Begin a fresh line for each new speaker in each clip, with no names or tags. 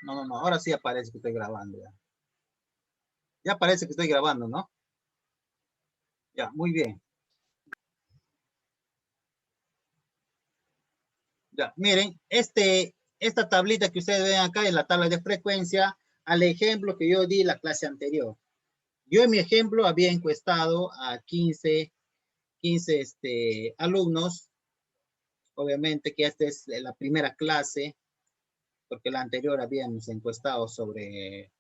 No, ahora sí aparece que estoy grabando ya. Ya parece que estoy grabando, ¿no? Ya, muy bien. Ya, miren, esta tablita que ustedes ven acá es la tabla de frecuencia al ejemplo que yo di la clase anterior. Yo en mi ejemplo había encuestado a 15 alumnos. Obviamente que esta es la primera clase, porque la anterior habíamos encuestado sobre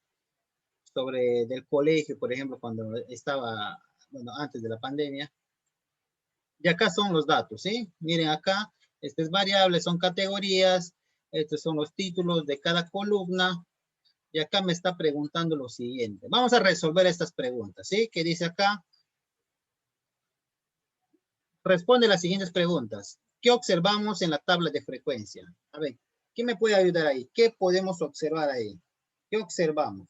del colegio, por ejemplo, cuando estaba, bueno, antes de la pandemia. Y acá son los datos, ¿sí? Miren acá, estas variables son categorías, estos son los títulos de cada columna, y acá me está preguntando lo siguiente. Vamos a resolver estas preguntas, ¿sí? ¿Qué dice acá? Responde las siguientes preguntas. ¿Qué observamos en la tabla de frecuencia? A ver, ¿quién me puede ayudar ahí? ¿Qué podemos observar ahí? ¿Qué observamos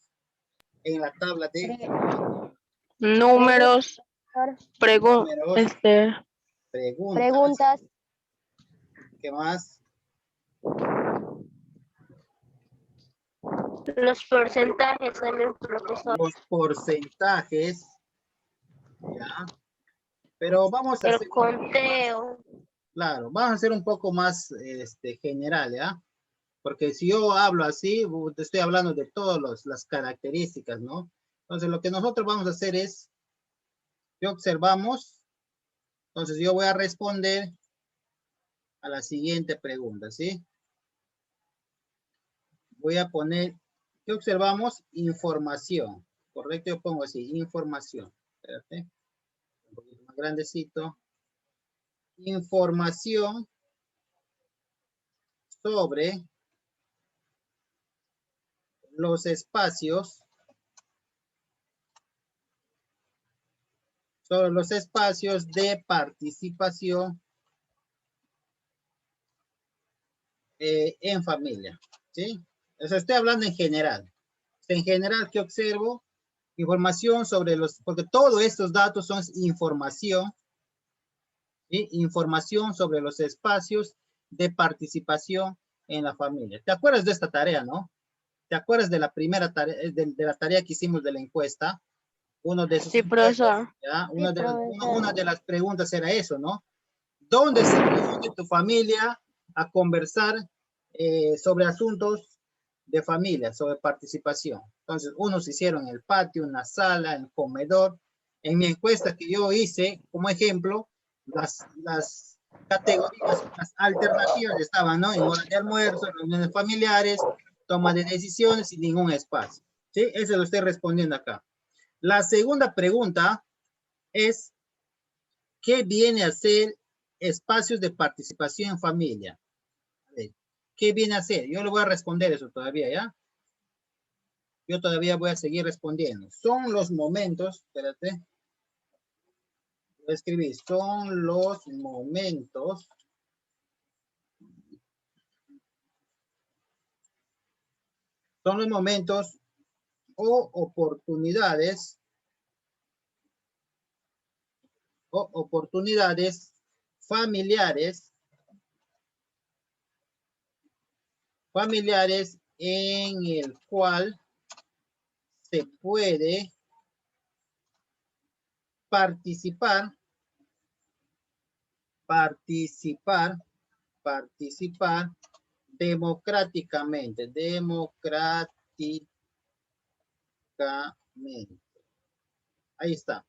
en la tabla de
Números,
números,
Preguntas.
¿Qué más?
Los porcentajes, señor profesor.
Los porcentajes, ¿ya? Pero vamos a
El
hacer
conteo.
claro, vamos a hacer un poco más general, ¿ya? Porque si yo hablo así, te estoy hablando de todas las características, ¿no? Entonces, lo que nosotros vamos a hacer es, ¿qué observamos? Entonces, yo voy a responder a la siguiente pregunta, ¿sí? Voy a poner, ¿qué observamos? Información, ¿correcto? Yo pongo así, información. Espérate, un poquito más grandecito. Información sobre los espacios de participación en familia, ¿sí? O sea, estoy hablando en general. En general, ¿qué observo? Información sobre porque todos estos datos son información, ¿sí? Información sobre los espacios de participación en la familia. ¿Te acuerdas de esta tarea, no? ¿Te acuerdas de la primera tarea, de la tarea que hicimos de la encuesta? Uno de esos
sí, profesor.
¿ya?
Sí,
Una de las preguntas era eso, ¿no? ¿Dónde se reúne tu familia a conversar sobre asuntos de familia, sobre participación? Entonces, unos hicieron en el patio, en la sala, en el comedor. En mi encuesta que yo hice, como ejemplo, las categorías, las alternativas estaban, ¿no? En hora de almuerzo, reuniones familiares, toma de decisiones y ningún espacio. ¿Sí? Eso lo estoy respondiendo acá. La segunda pregunta es, ¿qué viene a ser espacios de participación en familia? A ver, ¿qué viene a ser? Yo le voy a responder eso todavía, ¿ya? Yo todavía voy a seguir respondiendo. Son los momentos, espérate, voy a escribir, son los momentos o oportunidades familiares en el cual se puede participar democráticamente. Ahí está.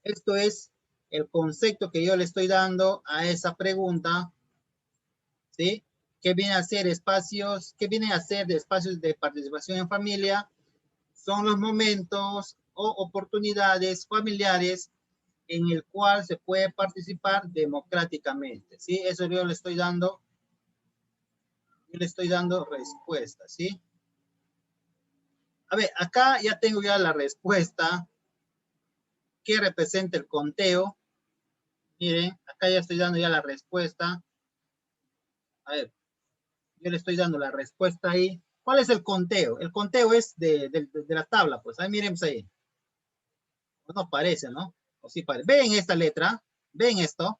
Esto es el concepto que yo le estoy dando a esa pregunta, ¿sí? ¿Qué viene a ser espacios? ¿Qué viene a ser de espacios de participación en familia? Son los momentos o oportunidades familiares en el cual se puede participar democráticamente, ¿sí? Eso yo le estoy dando respuesta, ¿sí? A ver, acá ya tengo ya la respuesta. ¿Qué representa el conteo? Miren, acá ya estoy dando ya la respuesta. A ver, yo le estoy dando la respuesta ahí. ¿Cuál es el conteo? El conteo es de la tabla, pues. Ahí miremos ahí. No aparece, ¿no? O sí parece. ¿Ven esta letra? ¿Ven esto?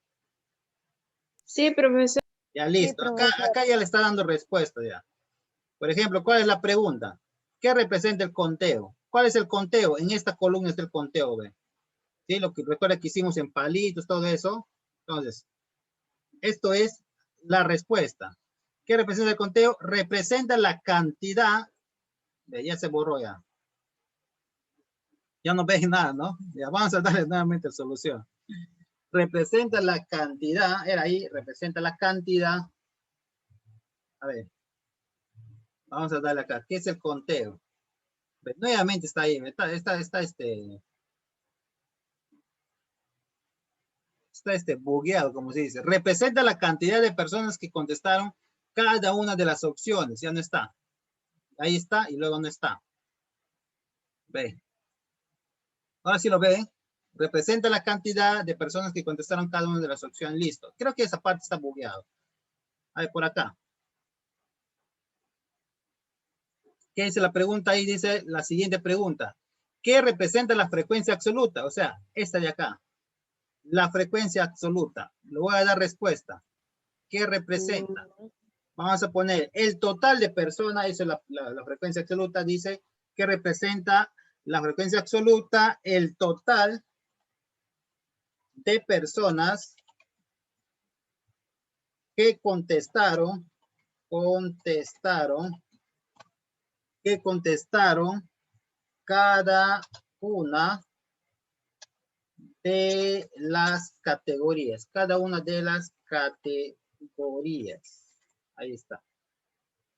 Sí, profesor.
Ya listo.
Sí, profesor.
Acá ya le está dando respuesta ya. Por ejemplo, ¿cuál es la pregunta? ¿Qué representa el conteo? ¿Cuál es el conteo? En esta columna está el conteo, ¿ve? ¿Sí? Lo que recuerda que hicimos en palitos, todo eso. Entonces, esto es la respuesta. ¿Qué representa el conteo? Representa la cantidad. Ya se borró ya. Ya no veis nada, ¿no? Ya vamos a darle nuevamente solución. Representa la cantidad. Era ahí, representa la cantidad. A ver. Vamos a darle acá. ¿Qué es el conteo? Pues, nuevamente está ahí. Está bugueado, como se dice. Representa la cantidad de personas que contestaron cada una de las opciones. Ya no está. Ahí está y luego no está. Ve. Ahora sí lo ve. Representa la cantidad de personas que contestaron cada una de las opciones. Listo. Creo que esa parte está bugueado. A ver, por acá. ¿Qué dice la pregunta? Ahí dice la siguiente pregunta. ¿Qué representa la frecuencia absoluta? O sea, esta de acá. La frecuencia absoluta. Le voy a dar respuesta. ¿Qué representa? Vamos a poner el total de personas, eso es la frecuencia absoluta, dice que representa la frecuencia absoluta, el total de personas que contestaron cada una de las categorías, Ahí está.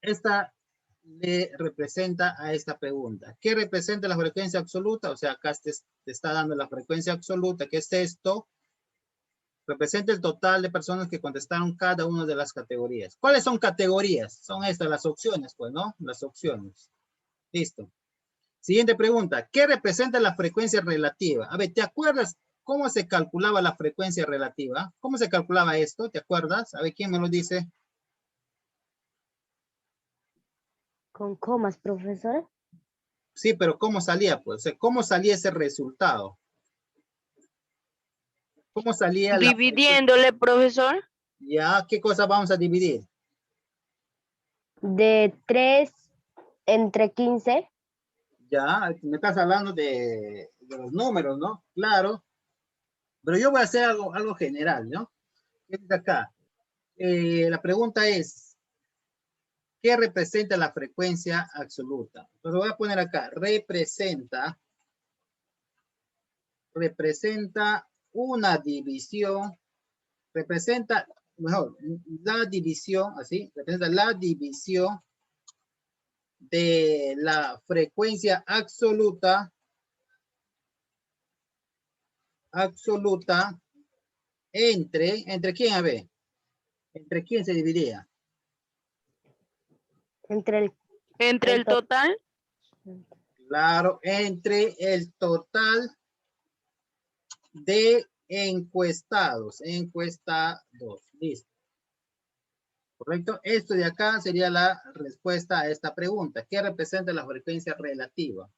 Esta le representa a esta pregunta. ¿Qué representa la frecuencia absoluta? O sea, acá te está dando la frecuencia absoluta, que es esto. Representa el total de personas que contestaron cada una de las categorías. ¿Cuáles son categorías? Son estas, las opciones, pues, ¿no? Las opciones. Listo. Siguiente pregunta. ¿Qué representa la frecuencia relativa? A ver, ¿te acuerdas cómo se calculaba la frecuencia relativa? ¿Cómo se calculaba esto? ¿Te acuerdas? A ver, ¿quién me lo dice?
¿Con comas, profesor?
Sí, pero ¿cómo salía? Pues, ¿cómo salía ese resultado? ¿Cómo salía la
Dividiéndole, profesor.
Ya, ¿qué cosa vamos a dividir?
De 3 entre 15.
Ya, me estás hablando de los números, ¿no? Claro. Pero yo voy a hacer algo general, ¿no? ¿Qué dice acá? La pregunta es, ¿qué representa la frecuencia absoluta? Entonces voy a poner acá, representa una división, representa, mejor, la división, así, representa la división de la frecuencia absoluta ¿entre quién? A ver, ¿entre quién se dividía?
Entre
el total.
Claro, entre el total de encuestados. Listo. ¿Correcto? Esto de acá sería la respuesta a esta pregunta. ¿Qué representa la frecuencia relativa?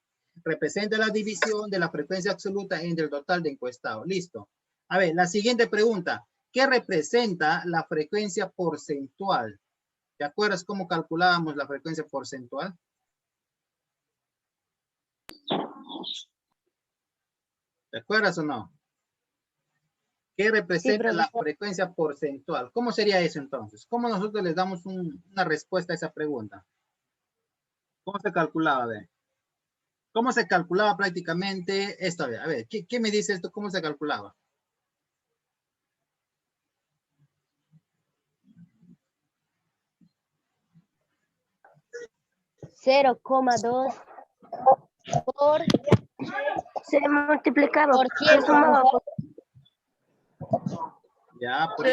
Representa la división de la frecuencia absoluta entre el total de encuestados. Listo. A ver, la siguiente pregunta. ¿Qué representa la frecuencia porcentual? ¿Te acuerdas cómo calculábamos la frecuencia porcentual? ¿Te acuerdas o no? ¿Qué representa la frecuencia porcentual? ¿Cómo sería eso entonces? ¿Cómo nosotros les damos una respuesta a esa pregunta? ¿Cómo se calculaba? A ver. ¿Cómo se calculaba prácticamente esto? A ver, ¿qué me dice esto? ¿Cómo se calculaba?
$0,2 por
Se multiplicaba.
por
Se
100.
sumaba.
Ya, por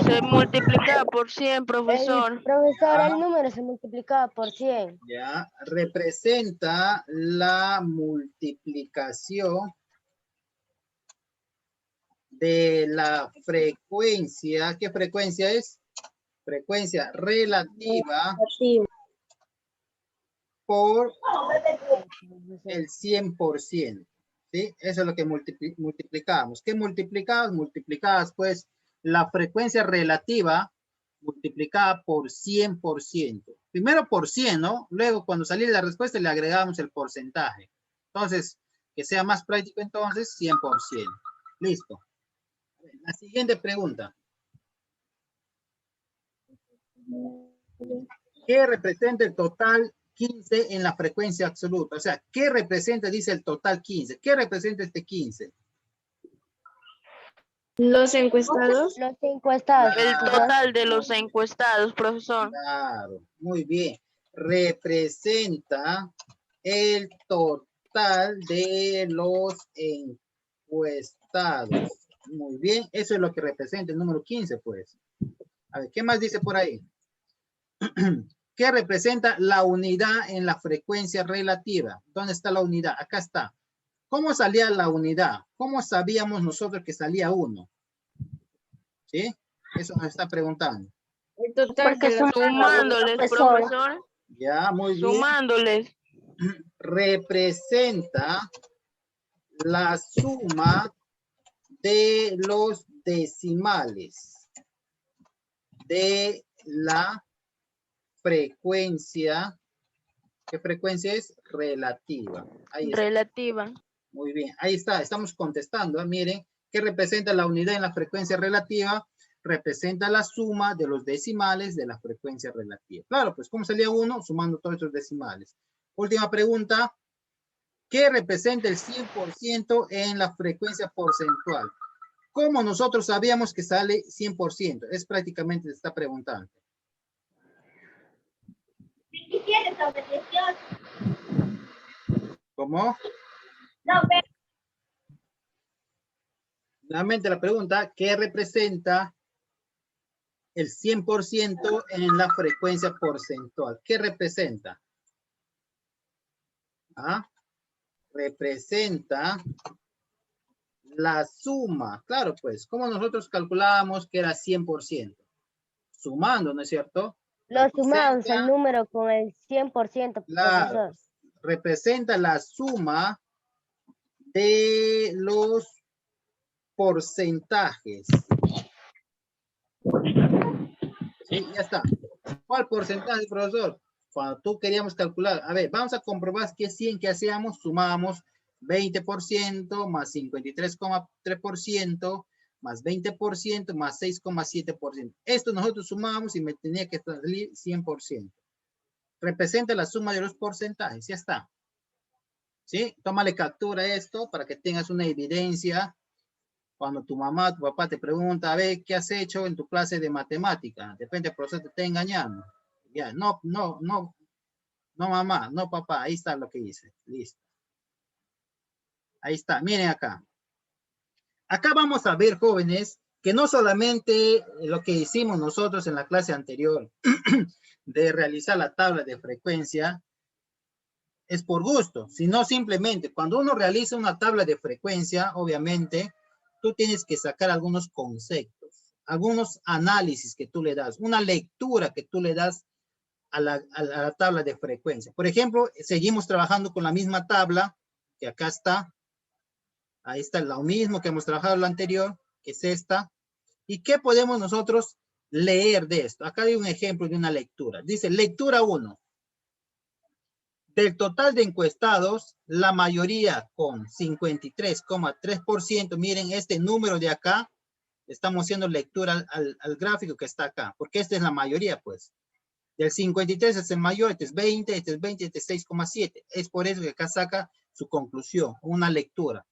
Se multiplicaba por 100, profesor.
Profesor, el número se multiplicaba por 100.
Ya, representa la multiplicación de la frecuencia. ¿Qué frecuencia es? Frecuencia relativa por el 100%. ¿Sí? Eso es lo que multiplicamos. ¿Qué multiplicabas? Multiplicabas pues la frecuencia relativa multiplicada por 100%. Primero por 100, ¿no? Luego, cuando saliera la respuesta, le agregamos el porcentaje. Entonces, que sea más práctico, entonces, 100%. Listo. La siguiente pregunta. ¿Qué representa el total 15 en la frecuencia absoluta? O sea, ¿qué representa, dice el total 15? ¿Qué representa este 15?
Los encuestados.
Los encuestados.
El
profesor.
total de los encuestados, profesor.
Claro, muy bien. Representa el total de los encuestados. Muy bien, eso es lo que representa el número 15, pues. A ver, ¿qué más dice por ahí? ¿Qué representa la unidad en la frecuencia relativa? ¿Dónde está la unidad? Acá está. ¿Cómo salía la unidad? ¿Cómo sabíamos nosotros que salía 1? ¿Sí? Eso nos está preguntando.
El total
Porque
de los
Sumándoles,
profesor.
profesor.
Ya, muy bien.
Sumándoles.
Representa la suma de los decimales de la frecuencia. ¿Qué frecuencia es? Relativa. Ahí está.
Relativa.
Muy bien, ahí está, estamos contestando. Miren, ¿qué representa la unidad en la frecuencia relativa? Representa la suma de los decimales de la frecuencia relativa. Claro, pues, ¿cómo salía 1? Sumando todos esos decimales. Última pregunta. ¿Qué representa el 100% en la frecuencia porcentual? ¿Cómo nosotros sabíamos que sale 100%? Es prácticamente, se está preguntando. ¿Cómo? Nuevamente la pregunta, ¿qué representa el 100% en la frecuencia porcentual? ¿Qué representa? ¿Ah? Representa la suma. Claro, pues, ¿cómo nosotros calculábamos que era 100%? Sumando, ¿no es cierto?
Lo sumamos
Representa-
el número con el 100%,
Claro,
profesor.
representa la suma de los porcentajes. Sí, ya está. ¿Cuál porcentaje, profesor? Cuando tú queríamos calcular, a ver, vamos a comprobar que 100 que hacíamos, sumábamos 20% más 53,3% más 20% más 6,7%. Esto nosotros sumamos y me tenía que salir 100%. Representa la suma de los porcentajes, ya está. ¿Sí? Tómale captura a esto para que tengas una evidencia. Cuando tu mamá, tu papá te pregunta, a ver, ¿qué has hecho en tu clase de matemática? De repente el profesor te está engañando. Ya, no, mamá, no, papá, ahí está lo que hice. Listo. Ahí está, miren acá. Acá vamos a ver, jóvenes, que no solamente lo que hicimos nosotros en la clase anterior de realizar la tabla de frecuencia es por gusto, sino simplemente cuando uno realiza una tabla de frecuencia, obviamente, tú tienes que sacar algunos conceptos, algunos análisis que tú le das, una lectura que tú le das a la tabla de frecuencia. Por ejemplo, seguimos trabajando con la misma tabla, que acá está. Ahí está lo mismo que hemos trabajado lo anterior, que es esta. ¿Y qué podemos nosotros leer de esto? Acá hay un ejemplo de una lectura. Dice, lectura 1. Del total de encuestados, la mayoría con 53,3%, miren este número de acá, estamos haciendo lectura al gráfico que está acá, porque esta es la mayoría, pues. Del 53 es el mayor, este es 20, este es 20, este es 6,7. Es por eso que acá saca su conclusión, una lectura.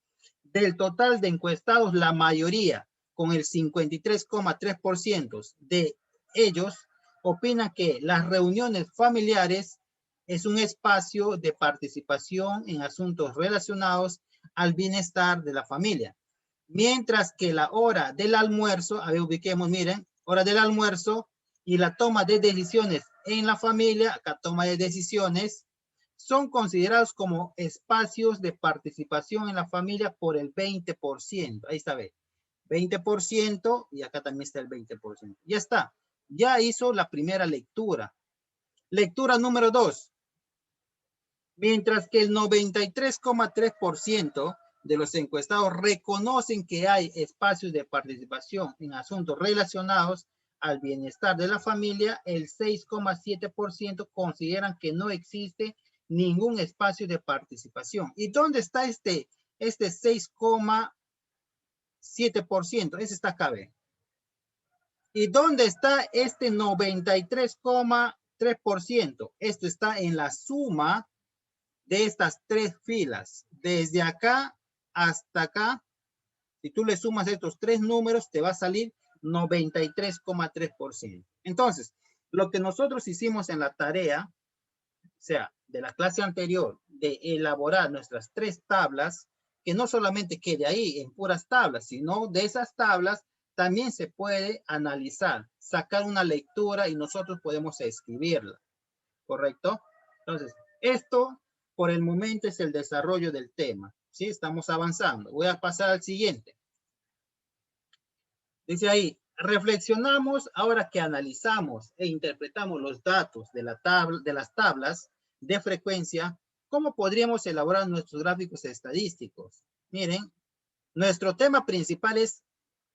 Del total de encuestados, la mayoría, con el 53,3% de ellos, opinan que las reuniones familiares es un espacio de participación en asuntos relacionados al bienestar de la familia. Mientras que la hora del almuerzo, a ver, ubiquemos, miren, hora del almuerzo y la toma de decisiones en la familia, acá toma de decisiones, son considerados como espacios de participación en la familia por el 20%. Ahí está, ve, 20% y acá también está el 20%. Ya está, ya hizo la primera lectura. Lectura número 2. Mientras que el 93,3% de los encuestados reconocen que hay espacios de participación en asuntos relacionados al bienestar de la familia, el 6,7% consideran que no existe ningún espacio de participación. ¿Y dónde está este 6,7%? Ese está acá, ¿ve? ¿Y dónde está este 93,3%? Esto está en la suma de estas tres filas. Desde acá hasta acá, si tú le sumas estos tres números, te va a salir 93,3%. Entonces, lo que nosotros hicimos en la tarea, o sea, de la clase anterior, de elaborar nuestras tres tablas, que no solamente quede ahí en puras tablas, sino de esas tablas también se puede analizar, sacar una lectura y nosotros podemos escribirla, ¿correcto? Entonces, esto por el momento es el desarrollo del tema, ¿sí? Estamos avanzando. Voy a pasar al siguiente. Dice ahí, reflexionamos ahora que analizamos e interpretamos los datos de las tablas de frecuencia, ¿cómo podríamos elaborar nuestros gráficos estadísticos? Miren, nuestro tema principal es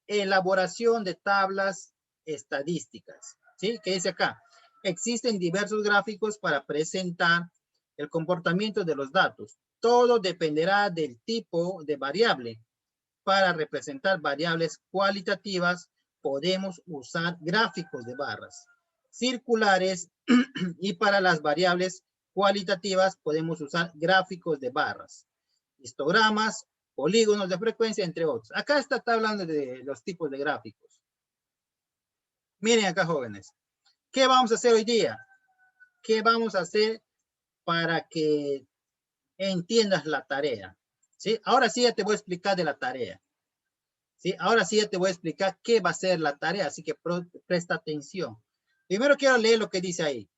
elaboración de tablas estadísticas, ¿sí? ¿Qué dice acá? Existen diversos gráficos para presentar el comportamiento de los datos. Todo dependerá del tipo de variable. Para representar variables cualitativas, podemos usar gráficos de barras circulares y para las variables cualitativas podemos usar gráficos de barras, histogramas, polígonos de frecuencia, entre otros. Acá está hablando de los tipos de gráficos. Miren acá, jóvenes. ¿Qué vamos a hacer hoy día? ¿Qué vamos a hacer para que entiendas la tarea? ¿Sí? Ahora sí ya te voy a explicar de la tarea. ¿Sí? Ahora sí ya te voy a explicar qué va a ser la tarea, así que presta atención. Primero quiero leer lo que dice ahí.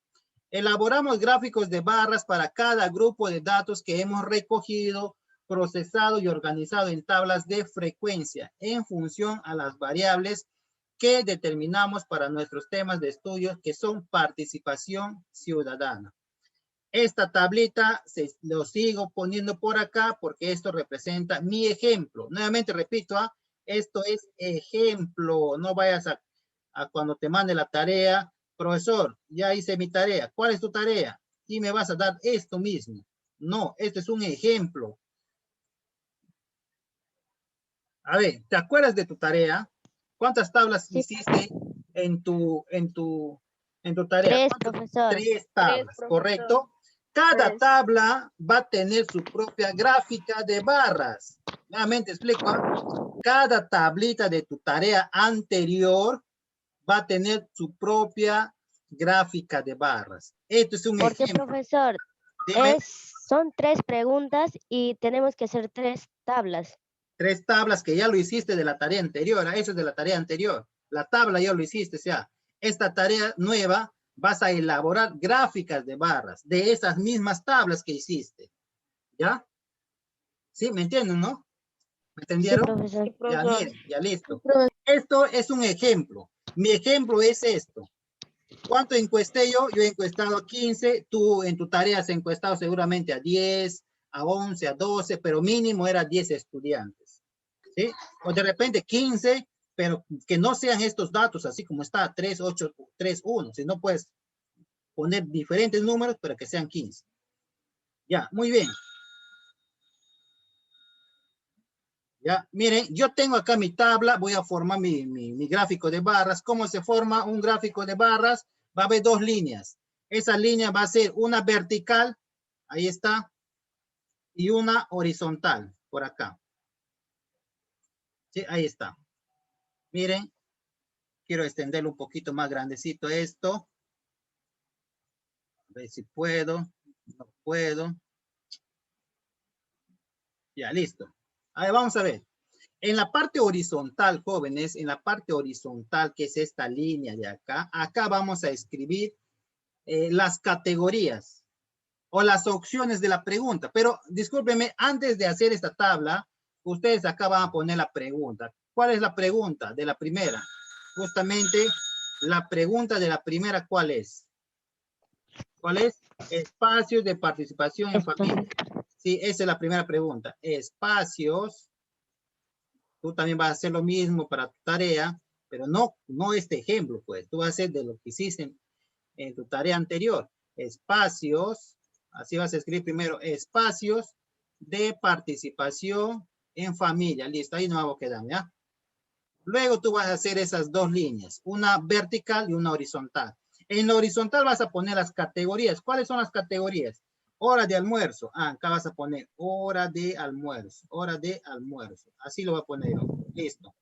Elaboramos gráficos de barras para cada grupo de datos que hemos recogido, procesado y organizado en tablas de frecuencia en función a las variables que determinamos para nuestros temas de estudio, que son participación ciudadana. Esta tablita lo sigo poniendo por acá porque esto representa mi ejemplo. Nuevamente repito, esto es ejemplo. No vayas a cuando te mande la tarea, profesor, ya hice mi tarea. ¿Cuál es tu tarea? Y me vas a dar esto mismo. No, esto es un ejemplo. A ver, ¿te acuerdas de tu tarea? ¿Cuántas tablas hiciste en tu tarea?
Tres, profesor.
Tres tablas, ¿correcto? Cada tabla va a tener su propia gráfica de barras. Nuevamente explico. Cada tablita de tu tarea anterior va a tener su propia gráfica de barras. Esto es un
Porque,
ejemplo.
profesor, son tres preguntas y tenemos que hacer tres tablas.
Tres tablas que ya lo hiciste de la tarea anterior. Eso es de la tarea anterior. La tabla ya lo hiciste. O sea, esta tarea nueva vas a elaborar gráficas de barras de esas mismas tablas que hiciste. ¿Ya? ¿Sí? ¿Me entienden, no? ¿Me entendieron?
Sí, profesor.
Ya, miren, ya listo. Esto es un ejemplo. Mi ejemplo es esto. ¿Cuánto encuesté yo? Yo he encuestado a 15. Tú en tu tarea has encuestado seguramente a 10, a 11, a 12, pero mínimo era 10 estudiantes. ¿Sí? O de repente 15, pero que no sean estos datos así como está 3, 8, 3, 1. Si no puedes poner diferentes números, pero que sean 15. Ya, muy bien. Ya, miren, yo tengo acá mi tabla, voy a formar mi gráfico de barras. ¿Cómo se forma un gráfico de barras? Va a haber dos líneas. Esa línea va a ser una vertical, ahí está, y una horizontal, por acá. Sí, ahí está. Miren, quiero extenderlo un poquito más grandecito esto. A ver si puedo, no puedo. Ya, listo. A ver, vamos a ver. En la parte horizontal, jóvenes, en la parte horizontal, que es esta línea de acá, acá vamos a escribir las categorías o las opciones de la pregunta. Pero discúlpenme, antes de hacer esta tabla, ustedes acá van a poner la pregunta. ¿Cuál es la pregunta de la primera? Justamente la pregunta de la primera, ¿cuál es? ¿Cuál es? Espacios de participación en familia. Sí, esa es la primera pregunta. Espacios. Tú también vas a hacer lo mismo para tu tarea. pero no este ejemplo, pues. Tú vas a hacer de lo que hiciste en tu tarea anterior. Espacios, así vas a escribir primero, espacios de participación en familia. Listo, ahí no vamos a quedar, ¿ya? Luego tú vas a hacer esas dos líneas, una vertical y una horizontal. En la horizontal vas a poner las categorías. ¿Cuáles son las categorías? Hora de almuerzo. Ah, acá vas a poner hora de almuerzo, hora de almuerzo. Así lo voy a poner yo. Listo.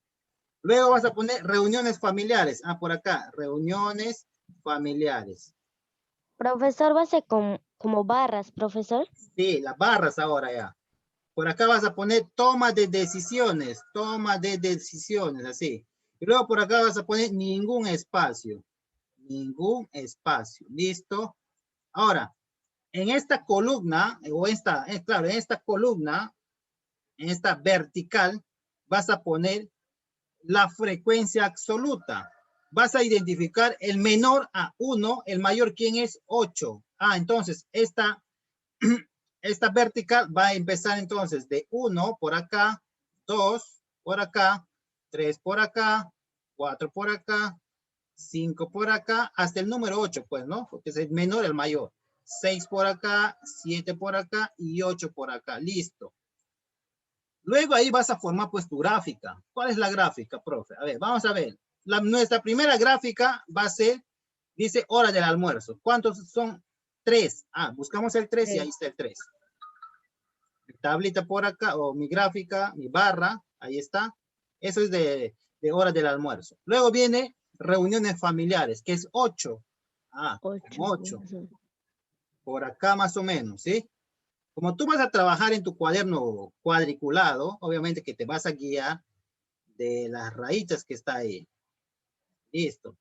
Luego vas a poner reuniones familiares. Ah, por acá, reuniones familiares.
Profesor, va a ser como barras, profesor.
Sí, las barras ahora ya. Por acá vas a poner toma de decisiones, así. Y luego por acá vas a poner ningún espacio, ¿listo? Ahora, en esta columna, claro, en esta columna, en esta vertical, vas a poner la frecuencia absoluta. Vas a identificar el menor a 1, el mayor, ¿quién es? 8. Ah, entonces, esta vertical va a empezar entonces de 1 por acá, 2 por acá, 3 por acá, 4 por acá, 5 por acá, hasta el número 8, pues, ¿no? Porque es el menor, el mayor. 6 por acá, 7 por acá y 8 por acá. Listo. Luego ahí vas a formar pues tu gráfica. ¿Cuál es la gráfica, profe? A ver, vamos a ver. Nuestra primera gráfica va a ser, dice hora del almuerzo. ¿Cuántos son? 3. Ah, buscamos el 3 y ahí está el 3. Mi tablita por acá, o mi gráfica, mi barra, ahí está. Eso es de hora del almuerzo. Luego viene reuniones familiares, que es 8. Ah, 8. Por acá más o menos, ¿sí? Como tú vas a trabajar en tu cuaderno cuadriculado, obviamente que te vas a guiar de las rayitas que está ahí. Listo.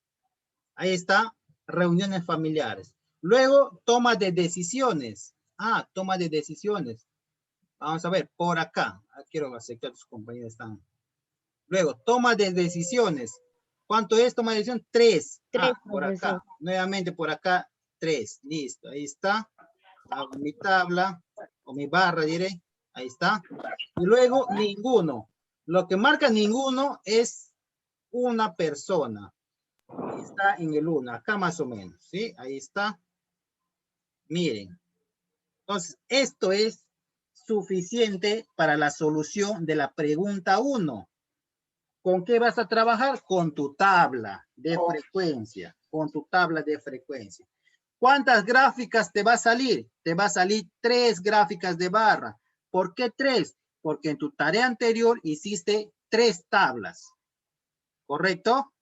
Ahí está, reuniones familiares. Luego, toma de decisiones. Ah, toma de decisiones. Vamos a ver, por acá. Quiero aceptar tus compañeros están. Luego, toma de decisiones. ¿Cuánto es toma de decisión? 3. Ah, por acá. Nuevamente por acá, 3. Listo, ahí está. Hago mi tabla o mi barra, diré. Ahí está. Y luego, ninguno. Lo que marca ninguno es una persona. Está en el 1, acá más o menos, ¿sí? Ahí está. Miren. Entonces, esto es suficiente para la solución de la pregunta 1. ¿Con qué vas a trabajar? Con tu tabla de frecuencia. Con tu tabla de frecuencia. ¿Cuántas gráficas te va a salir? Te va a salir 3 gráficas de barra. ¿Por qué 3? Porque en tu tarea anterior hiciste 3 tablas. ¿Correcto?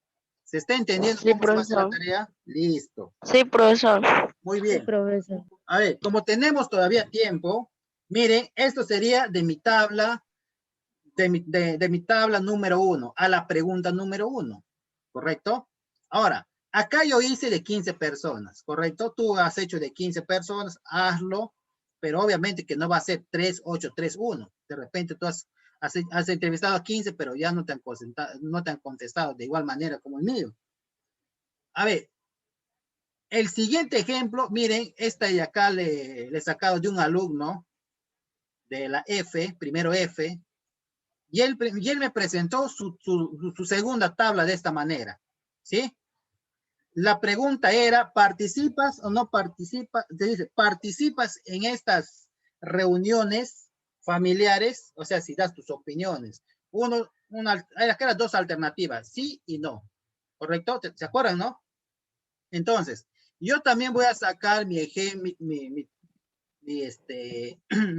¿Se está entendiendo
Sí,
cómo se va a hacer la
profesor.
tarea? Listo.
Sí, profesor.
Muy bien.
Sí, profesor.
A ver, como tenemos todavía tiempo, miren, esto sería de mi tabla, de mi tabla número 1 a la pregunta número 1. ¿Correcto? Ahora, acá yo hice de 15 personas, ¿correcto? Tú has hecho de 15 personas, hazlo, pero obviamente que no va a ser 3, 8, 3, 1. De repente tú has entrevistado a 15, pero ya no te han contestado de igual manera como el mío. A ver, el siguiente ejemplo, miren, esta de acá le he sacado de un alumno de la F, primero F, y él me presentó su segunda tabla de esta manera, ¿sí? La pregunta era, ¿participas o no participas? Te dice, ¿participas en estas reuniones familiares? O sea, si das tus opiniones. Hay acá las 2 alternativas, sí y no. ¿Correcto? ¿Se acuerdan, no? Entonces, yo también voy a sacar mi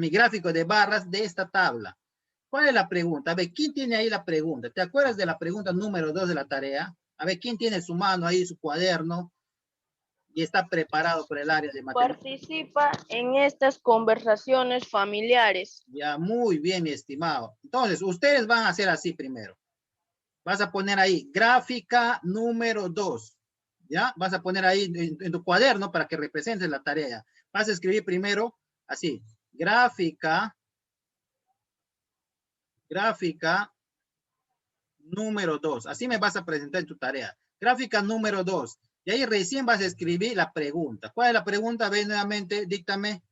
gráfico de barras de esta tabla. ¿Cuál es la pregunta? A ver, ¿quién tiene ahí la pregunta? ¿Te acuerdas de la pregunta número 2 de la tarea? A ver, ¿quién tiene su mano ahí, su cuaderno? Y está preparado por el área de matemáticas.
Participa en estas conversaciones familiares.
Ya, muy bien, mi estimado. Entonces, ustedes van a hacer así primero. Vas a poner ahí, gráfica número 2. ¿Ya? Vas a poner ahí en tu cuaderno para que representes la tarea. Vas a escribir primero así, gráfica número 2. Así me vas a presentar en tu tarea. Gráfica número 2. Y ahí recién vas a escribir la pregunta. ¿Cuál es la pregunta? Ve nuevamente, díctame.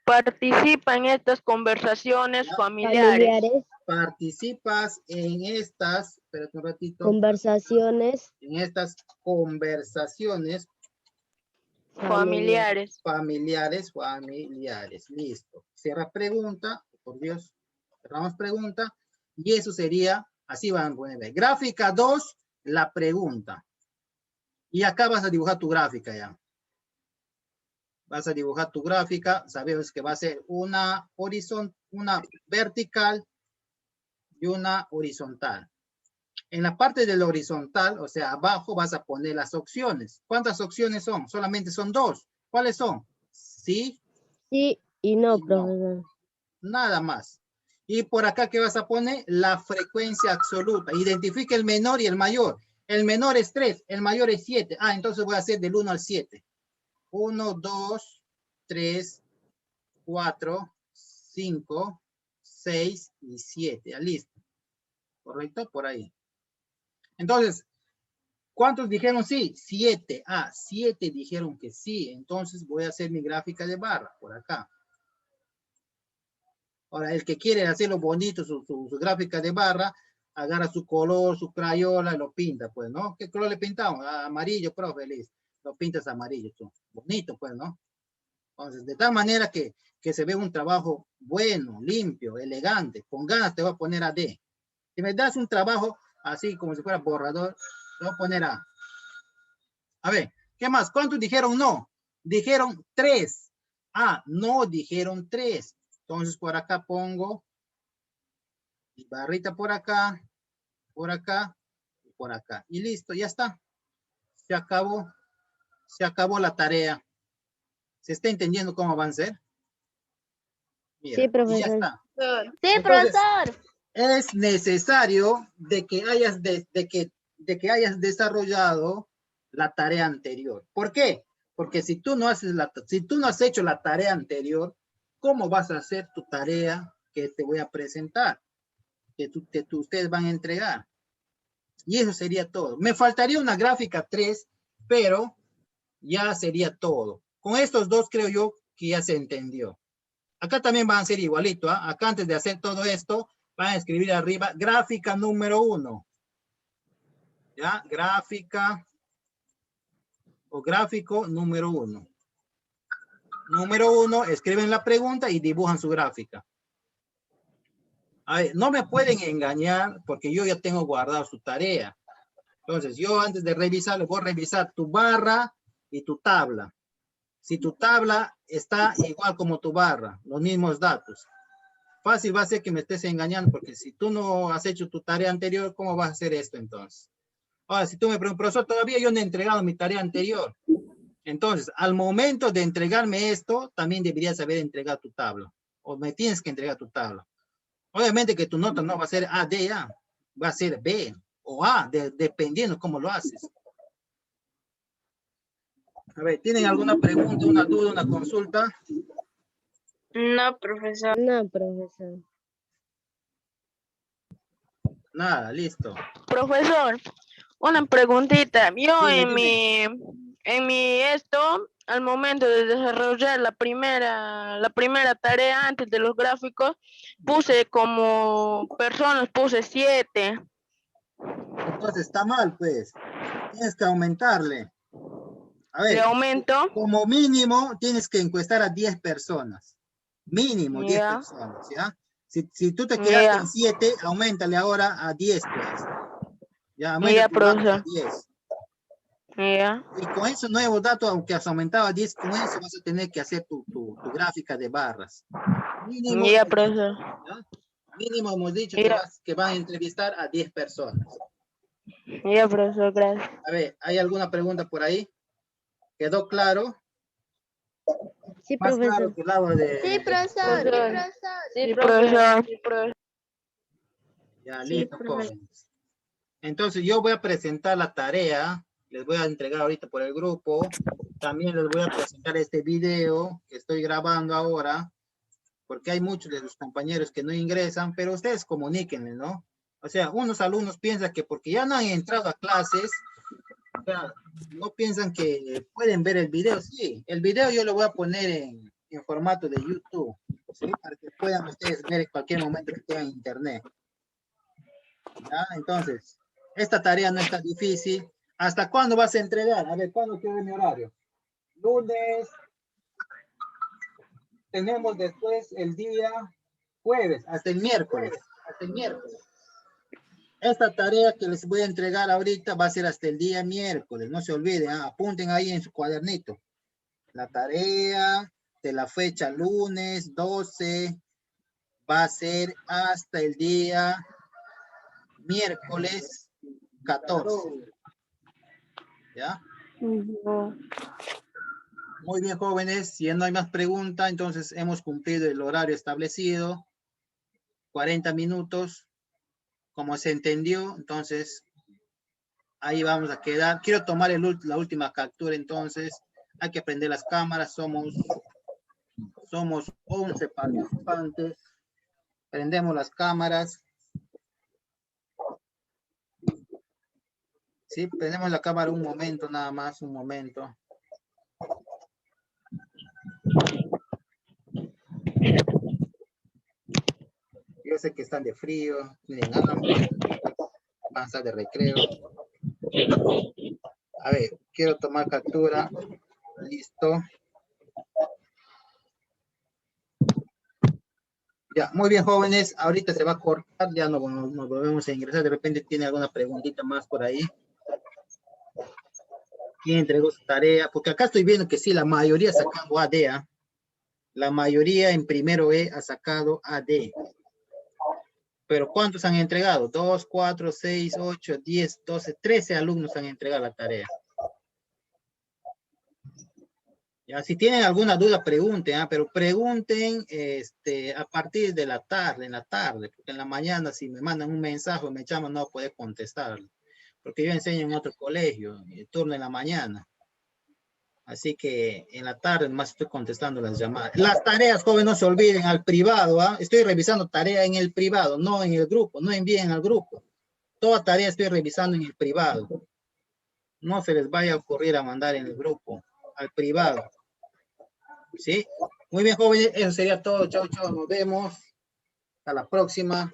Participa en estas conversaciones familiares.
Participas en estas espérate un ratito.
Conversaciones
En estas conversaciones
Familiares.
familiares, listo. Cierra pregunta, por Dios, cerramos pregunta, y eso sería, así van a poner, gráfica 2, la pregunta. Y acá vas a dibujar tu gráfica ya. Vas a dibujar tu gráfica, sabemos que va a ser una vertical y una horizontal. En la parte de la horizontal, o sea, abajo vas a poner las opciones. ¿Cuántas opciones son? Solamente son 2. ¿Cuáles son? Sí
sí y no,
y no.
profesor.
Nada más. Y por acá, ¿qué vas a poner? La frecuencia absoluta. Identifica el menor y el mayor. El menor es 3, el mayor es 7. Ah, entonces voy a hacer del 1 al 7. 1, 2, 3, 4, 5, 6 y 7. Ya, listo. ¿Correcto? Por ahí. Entonces, ¿cuántos dijeron sí? 7. Ah, 7 dijeron que sí. Entonces voy a hacer mi gráfica de barra por acá. Ahora, el que quiere hacerlo bonito, su gráfica de barra, agarra su color, su crayola y lo pinta, pues, ¿no? ¿Qué color le pintamos? Ah, amarillo, profe, listo. Lo pintas amarillo, tú. Bonito, pues, ¿no? Entonces, de tal manera que se ve un trabajo bueno, limpio, elegante. Con ganas te voy a poner a D. Si me das un trabajo así como si fuera borrador, te voy a poner A. A ver, ¿qué más? ¿Cuántos dijeron no? Dijeron 3. Ah, no dijeron 3. Entonces, por acá pongo mi barrita por acá y por acá. Y listo, ya está. Se acabó la tarea. ¿Se está entendiendo cómo van a ser? Mira,
Sí,
y ya
profesor.
está.
Sí,
Entonces,
profesor.
es necesario de que hayas desarrollado la tarea anterior. ¿Por qué? Porque si tú no has hecho la tarea anterior, ¿cómo vas a hacer tu tarea que te voy a presentar? Que ustedes van a entregar. Y eso sería todo. Me faltaría una gráfica 3, pero ya sería todo. Con estos dos creo yo que ya se entendió. Acá también van a ser igualito. ¿Ah? Acá antes de hacer todo esto, van a escribir arriba gráfica número 1. ¿Ya? Gráfica o gráfico número 1. Número 1, escriben la pregunta y dibujan su gráfica. A ver, no me pueden engañar porque yo ya tengo guardado su tarea. Entonces, yo antes de revisar, les voy a revisar tu barra y tu tabla. Si tu tabla está igual como tu barra, los mismos datos. Fácil va a ser que me estés engañando porque si tú no has hecho tu tarea anterior, ¿cómo vas a hacer esto entonces? Ahora, si tú me preguntas, profesor, todavía yo no he entregado mi tarea anterior. Entonces, al momento de entregarme esto, también deberías haber entregado tu tabla. O me tienes que entregar tu tabla. Obviamente que tu nota no va a ser A, D, A. Va a ser B o A, dependiendo cómo lo haces. A ver, ¿tienen alguna pregunta, una duda, una consulta?
No, profesor.
No, profesor.
Nada, listo.
Profesor, una preguntita. Yo
Dime.
en mi al momento de desarrollar la primera tarea antes de los gráficos, puse como personas, puse 7.
Entonces está mal, pues. Tienes que aumentarle. A
Le
ver,
aumento.
como mínimo tienes que encuestar a 10 personas. Mínimo 10
Ya,
personas, ¿ya? Si tú te quedaste en 7, aumentale ahora a 10, pues. Ya, aumenta
ya,
tus datos a
profesor.
10.
Ya,
Y con esos nuevos datos, aunque has aumentado a 10, con eso vas a tener que hacer tu gráfica de barras. Mínimo,
ya,
hemos dicho,
profesor.
¿ya? Mínimo hemos dicho
Ya,
que van a entrevistar a 10 personas.
ya, profesor, gracias.
A ver, ¿hay alguna pregunta por ahí? ¿Quedó claro?
Sí,
Más claro
profesor.
que el agua de...
Sí, profesor. Sí,
Profesor.
profesor.
Sí, profesor. Sí, profesor.
Ya,
Sí,
listo,
profesor.
jóvenes. Entonces yo voy a presentar la tarea, les voy a entregar ahorita por el grupo, también les voy a presentar este video que estoy grabando ahora, porque hay muchos de los compañeros que no ingresan, pero ustedes comuníquenle, ¿no? O sea, unos alumnos piensan que porque ya no han entrado a clases, o sea, no piensan que pueden ver el video. Sí, el video yo lo voy a poner en formato de YouTube, ¿sí? Para que puedan ustedes ver en cualquier momento que tengan internet. ¿Ya? Entonces, Esta tarea no está difícil. ¿Hasta cuándo vas a entregar? A ver, ¿cuándo queda mi horario? Lunes. Tenemos después el día jueves, hasta el miércoles. Hasta el miércoles. Esta tarea que les voy a entregar ahorita va a ser hasta el día miércoles. No se olviden, apunten ahí en su cuadernito. La tarea de la fecha lunes 12 va a ser hasta el día miércoles 14. ¿Ya? Muy bien, jóvenes. Si ya no hay más preguntas, entonces hemos cumplido el horario establecido. 40 minutos. Como se entendió, entonces ahí vamos a quedar. Quiero tomar la última captura, entonces hay que prender las cámaras. Somos 11 participantes. Prendemos las cámaras. Sí, prendemos la cámara un momento nada más, un momento. Yo sé que están de frío, tienen hambre, van a estar de recreo. A ver, quiero tomar captura. Listo. Ya, muy bien, jóvenes. Ahorita se va a cortar, ya nos volvemos a ingresar. De repente tiene alguna preguntita más por ahí. ¿Quién entregó su tarea? Porque acá estoy viendo que sí, la mayoría ha sacado AD. La mayoría en primero E ha sacado AD. Pero ¿cuántos han entregado? 2, 4, 6, 8, 10, 12, 13 alumnos han entregado la tarea. Ya, si tienen alguna duda, pregunten, pero pregunten a partir de la tarde, en la tarde, porque en la mañana si me mandan un mensaje o me llaman no voy a poder contestar, porque yo enseño en otro colegio, el turno en la mañana. Así que en la tarde más estoy contestando las llamadas. Las tareas, jóvenes, no se olviden, al privado, estoy revisando tarea en el privado, no en el grupo, no envíen al grupo. Toda tarea estoy revisando en el privado. No se les vaya a ocurrir a mandar en el grupo, al privado. ¿Sí? Muy bien, jóvenes, eso sería todo. Chao, chao, nos vemos. Hasta la próxima.